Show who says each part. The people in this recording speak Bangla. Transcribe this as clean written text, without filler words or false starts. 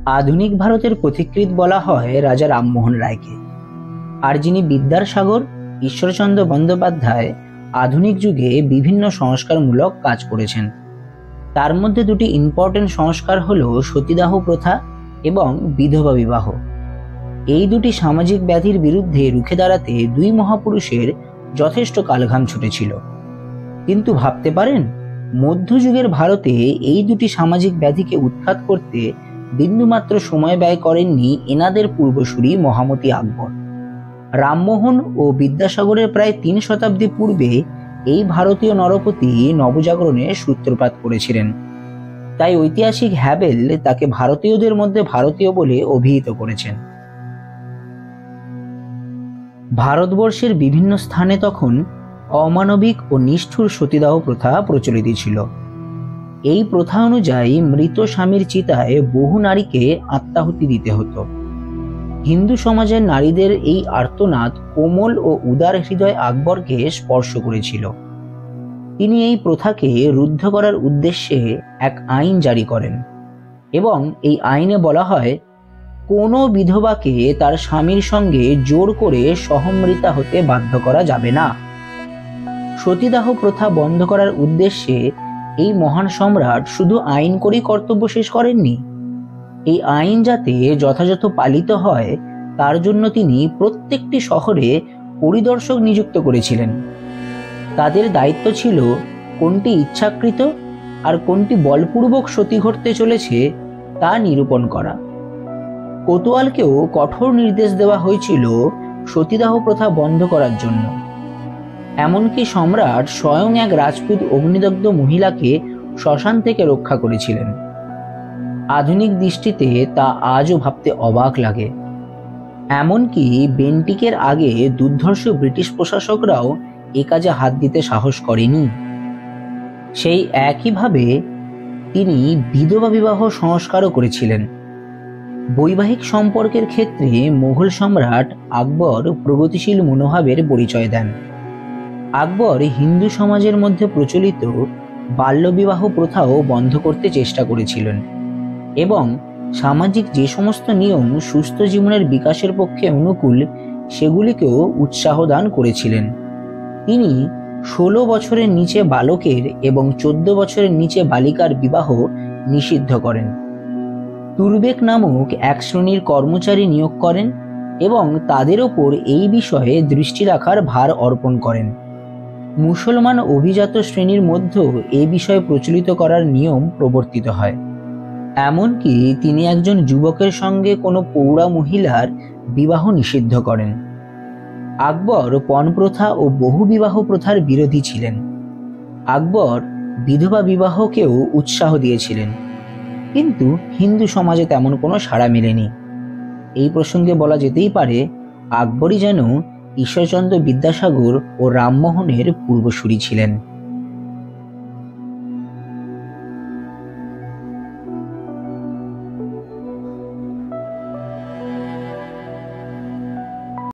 Speaker 1: আধুনিক ভারতের পথিকৃৎ বলা হয় রাজা রামমোহন রায়কে। আর যিনি বিদ্যার সাগর ঈশ্বরচন্দ্র বন্দ্যোপাধ্যায় আধুনিক যুগে বিভিন্ন সংস্কারমূলক কাজ করেছেন। তার মধ্যে দুটি ইম্পর্টেন্ট সংস্কার হলো সতীদাহ প্রথা এবং বিধবা বিবাহ। এই দুটি সামাজিক ব্যাধির বিরুদ্ধে রুখে দাঁড়াতে দুই মহাপুরুষের যথেষ্ট কালঘাম ছুটেছিল। কিন্তু ভাবতে পারেন, মধ্যযুগের ভারতে এই দুটি সামাজিক ব্যাধিকে উৎখাত করতে বিন্দুমাত্র সময় ব্যয় করেননি এনাদের পূর্বসূরি মহামতি আকবর। রামমোহন ও বিদ্যাসাগরের প্রায় 3 শতাব্দী পূর্বে এই ভারতীয় নরপতি নবজাগরণের সূত্রপাত করেছিলেন। তাই ঐতিহাসিক হ্যাবেল তাকে ভারতীয়দের মধ্যে ভারতীয় বলে অভিহিত করেছেন। ভারতবর্ষের বিভিন্ন স্থানে তখন অমানবিক ও নিষ্ঠুর সতীদাহ প্রথা প্রচলিত ছিল। এই প্রথা অনুযায়ী মৃত স্বামীর চিতায় বহু নারীকে আত্মাহুতি দিতে হতো। হিন্দু সমাজের নারীদের এই আর্তনাদ কোমল ও উদার হৃদয় আকবরকে স্পর্শ করেছিল। তিনি এই প্রথাকে রুদ্ধ করার উদ্দেশ্যে এক আইন জারি করেন এবং এই আইনে বলা হয়, কোনো বিধবাকে তার স্বামীর সঙ্গে জোর করে সহমৃতা হতে বাধ্য করা যাবে না। সতীদাহ প্রথা বন্ধ করার উদ্দেশ্যে এই মহান সম্রাট শুধু আইন করেই কর্তব্য শেষ করেননি, এই আইন যাতে যথাযথ পালিত হয় তার জন্য তিনি প্রত্যেকটি শহরে পরিদর্শক নিযুক্ত করেছিলেন। তাদের দায়িত্ব ছিল কোনটি ইচ্ছাকৃত আর কোনটি বলপূর্বক সতী ঘটতে চলেছে তা নিরূপণ করা। কোতোয়ালকেও কঠোর নির্দেশ দেওয়া হয়েছিল সতীদাহ প্রথা বন্ধ করার জন্য। এমনকি সম্রাট স্বয়ং এক রাজপুত অগ্নিদগ্ধ মহিলাকে শ্মশান থেকে রক্ষা করেছিলেন। আধুনিক দৃষ্টিতে তা আজও ভাবতে অবাক লাগে। এমনকি বেন্টিকের আগে দুর্ধর্ষ ব্রিটিশ প্রশাসকরাও এ কাজে হাত দিতে সাহস করেনি। সেই একইভাবে তিনি বিধবা বিবাহ সংস্কারও করেছিলেন। বৈবাহিক সম্পর্কের ক্ষেত্রে মুঘল সম্রাট আকবর প্রগতিশীল মনোভাবের পরিচয় দেন। আকবর হিন্দু সমাজের মধ্যে প্রচলিত বাল্যবিবাহ প্রথাও বন্ধ করতে চেষ্টা করেছিলেন এবং সামাজিক যে সমস্ত নিয়ম সুস্থ জীবনের বিকাশের পক্ষে অনুকূল সেগুলিকেও উৎসাহ দান করেছিলেন। তিনি 16 বছরের নিচে বালকের এবং 14 বছরের নিচে বালিকার বিবাহ নিষিদ্ধ করেন। তুরবেক নামক এক শ্রেণীর কর্মচারী নিয়োগ করেন এবং তাদের ওপর এই বিষয়ে দৃষ্টি রাখার ভার অর্পণ করেন। মুসলমান অভিজাত শ্রেণীর মধ্যেও এই বিষয়ে প্রচলিত করার নিয়ম প্রবর্তিত হয়। এমনকি তিনি একজন যুবকের সঙ্গে কোনো প্রৌঢ়া মহিলার বিবাহ নিষিদ্ধ করেন। আকবর পণ প্রথা ও বহু বিবাহ প্রথার বিরোধী ছিলেন। আকবর বিধবা বিবাহকেও উৎসাহ দিয়েছিলেন, কিন্তু হিন্দু সমাজে তেমন কোনো সাড়া মেলেনি। এই প্রসঙ্গে বলা যেতেই পারে, আকবরই যেন ঈশ্বরচন্দ্র বিদ্যাসাগর ও রামমোহনের পূর্বসূরি ছিলেন।